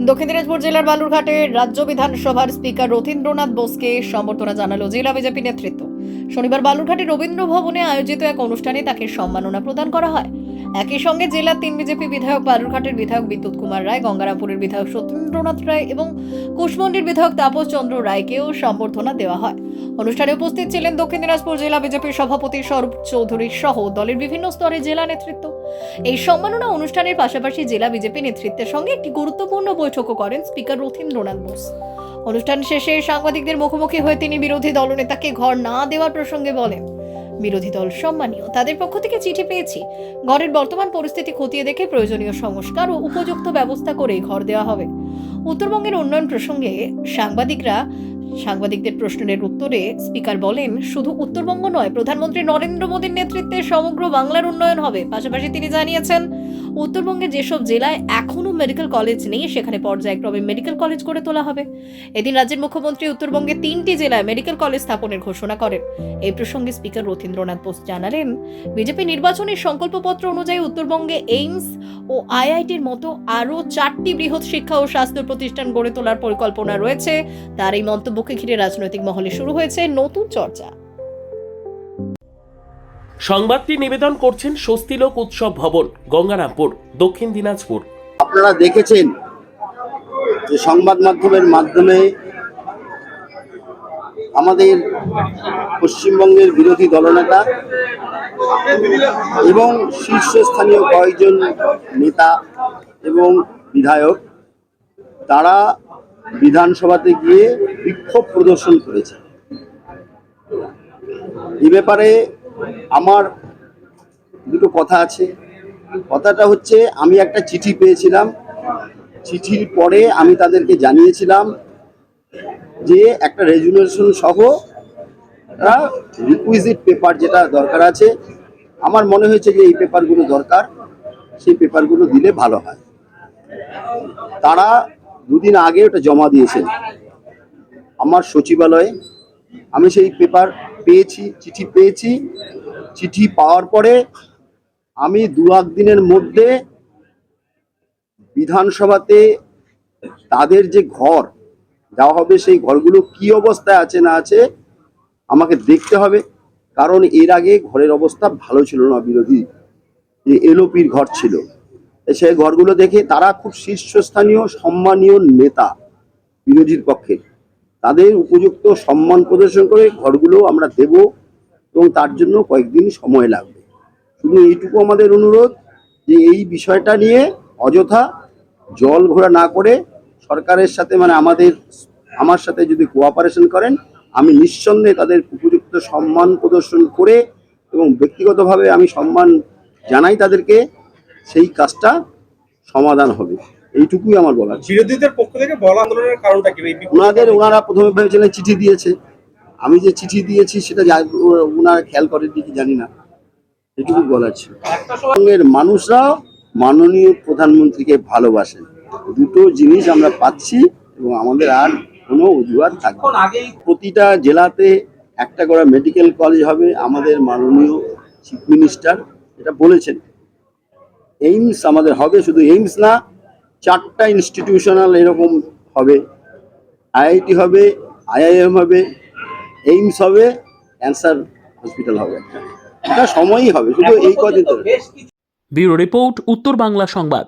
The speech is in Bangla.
দক্ষিণ দিনাজপুর জেলার বালুরঘাটে রাজ্য বিধানসভার স্পিকার রথীন্দ্রনাথ বোসকে সম্বর্ধনা জানালো জেলা বিজেপি নেতৃত্ব। শনিবার বালুরঘাটে রবীন্দ্র ভবনে আয়োজিত এক অনুষ্ঠানে তাকে সম্মাননা প্রদান করা হয়। একই সঙ্গে জেলার 3 বিজেপি বিধায়ক, বালুরঘাটের বিধায়ক বিদ্যুৎ কুমার রায়, গঙ্গারামপুরের বিধায়ক সত্যেন্দ্রনাথ রায় এবং কুশমন্ডির বিধায়ক তাপস চন্দ্র রায়কেও সম্বর্ধনা দেওয়া হয়। অনুষ্ঠানে উপস্থিত ছিলেন দক্ষিণ দিনাজপুর জেলা বিজেপির সভাপতি স্বরূপ চৌধুরী সহ দলের বিভিন্ন স্তরের জেলা নেতৃত্ব। এই সম্মাননা অনুষ্ঠানের পাশাপাশি জেলা বিজেপি নেতৃত্বের সঙ্গে একটি গুরুত্বপূর্ণ বৈঠকও করেন স্পিকার রথীন্দ্রনাথ বোস। অনুষ্ঠান শেষে সাংবাদিকদের মুখোমুখি হয়ে তিনি বিরোধী দলনেতাকে ঘর না দেওয়ার প্রসঙ্গে বলেন, বিরোধী দল সম্মানীয়, তাদের পক্ষ থেকে চিঠি পেয়েছি। ঘরের বর্তমান পরিস্থিতি খতিয়ে দেখে প্রয়োজনীয় সংস্কার ও উপযুক্ত ব্যবস্থা করে ঘর দেওয়া হবে। উত্তরবঙ্গের উন্নয়ন প্রসঙ্গে সাংবাদিকদের প্রশ্নের উত্তরে স্পিকার বলেন, শুধু উত্তরবঙ্গ নয়, প্রধানমন্ত্রী নরেন্দ্র মোদীর নেতৃত্বে সমগ্র বাংলার উন্নয়ন হবে। পাশাপাশি তিনি জানিয়েছেন, উত্তরবঙ্গের যেসব জেলায় এখনো মেডিকেল কলেজ নেই সেখানে পর্যায়ক্রমে মেডিকেল কলেজ গড়ে তোলা হবে। এদিন রাজ্যের মুখ্যমন্ত্রী উত্তরবঙ্গে 3টি জেলায় মেডিকেল কলেজ স্থাপনের ঘোষণা করেন। এই প্রসঙ্গে স্পিকার রথীন্দ্রনাথ বোস জানালেন, বিজেপি নির্বাচনী সংকল্পপত্র অনুযায়ী উত্তরবঙ্গে এইমস ও আইআইটির মতো আরও 4টি বৃহৎ শিক্ষা ও স্বাস্থ্য প্রতিষ্ঠান গড়ে তোলার পরিকল্পনা রয়েছে। তার এই মন্তব্যকে ঘিরে রাজনৈতিক মহলে শুরু হয়েছে নতুন চর্চা। সংবাদটি নিবেদন করছেন স্বস্তিলোক উৎসব ভবন, গঙ্গারামপুর, দক্ষিণ দিনাজপুর। আপনারা দেখেছেন যে সংবাদ মাধ্যমের মাধ্যমে আমাদের পশ্চিমবঙ্গের বিরোধী দলনেতা এবং শীর্ষস্থানীয় কয়েকজন নেতা এবং বিধায়ক তারা বিধানসভাতে গিয়ে বিক্ষোভ প্রদর্শন করেছে। এ ব্যাপারে আমার দুটো কথা আছে। কথাটা হচ্ছে, আমি একটা চিঠি পেয়েছিলাম, চিঠির পরে আমি তাদেরকে জানিয়েছিলাম যে একটা রেজুলেশন সহ রিকুইজিট পেপার যেটা দরকার আছে, আমার মনে হয়েছে যে এই পেপারগুলো দরকার, সেই পেপারগুলো দিলে ভালো হয়। তারা দুদিন আগে ওটা জমা দিয়েছেন আমার সচিবালয়ে। আমি সেই পেপার পেয়েছি, চিঠি পেয়েছি। চিঠি পাওয়ার পরে আমি 2-1 দিনের মধ্যে বিধানসভাতে তাদের যে ঘর দেওয়া হবে সেই ঘরগুলো কি অবস্থায় আছে না আছে আমাকে দেখতে হবে। কারণ এর আগে ঘরের অবস্থা ভালো ছিল না, বিরোধী যে এলওপির ঘর ছিল, সেই ঘরগুলো দেখে তারা খুব শীর্ষস্থানীয় সম্মানীয় নেতা বিরোধীর পক্ষে, তাদের উপযুক্ত সম্মান প্রদর্শন করে ঘরগুলো আমরা দেব এবং তার জন্য কয়েকদিন সময় লাগবে। শুধু এইটুকু আমাদের অনুরোধ যে এই বিষয়টা নিয়ে অযথা জল ঘোলা না করে সরকারের সাথে আমার সাথে যদি কোঅপারেশন করেন, আমি নিঃসন্দেহে তাদের উপযুক্ত সম্মান প্রদর্শন করে এবং ব্যক্তিগতভাবে আমি সম্মান জানাই তাদেরকে, সেই কাজটা সমাধান হবে। এইটুকুই আমার বলার। বিরোধীদের পক্ষ থেকে বলা আন্দোলনের কারণটা কি? ওনারা প্রথমে ভেবেছিলেন চিঠি দিয়েছে, আমি যে চিঠি দিয়েছি সেটা ওনারা খেয়াল করেননি কি জানি না, এটুকু বলার ছিল। পশ্চিমবঙ্গের মানুষরা মাননীয় প্রধানমন্ত্রীকে ভালোবাসেন, দুটো জিনিস আমরা পাচ্ছি এবং আমাদের আর কোনো অজুহাত থাকবে না। প্রতিটা জেলাতে একটা করে মেডিকেল কলেজ হবে, আমাদের মাননীয় চিফ মিনিস্টার এটা বলেছেন। এইমস আমাদের হবে, শুধু এইমস না, 4টা ইনস্টিটিউশনাল এরকম হবে, আইআইটি হবে, আইআইএম হবে, এইমস হবে, ক্যান্সার হসপিটাল হবে। এটা সময়ই হবে, শুধু এই কদিন। ব্যুরো রিপোর্ট, উত্তর বাংলা সংবাদ।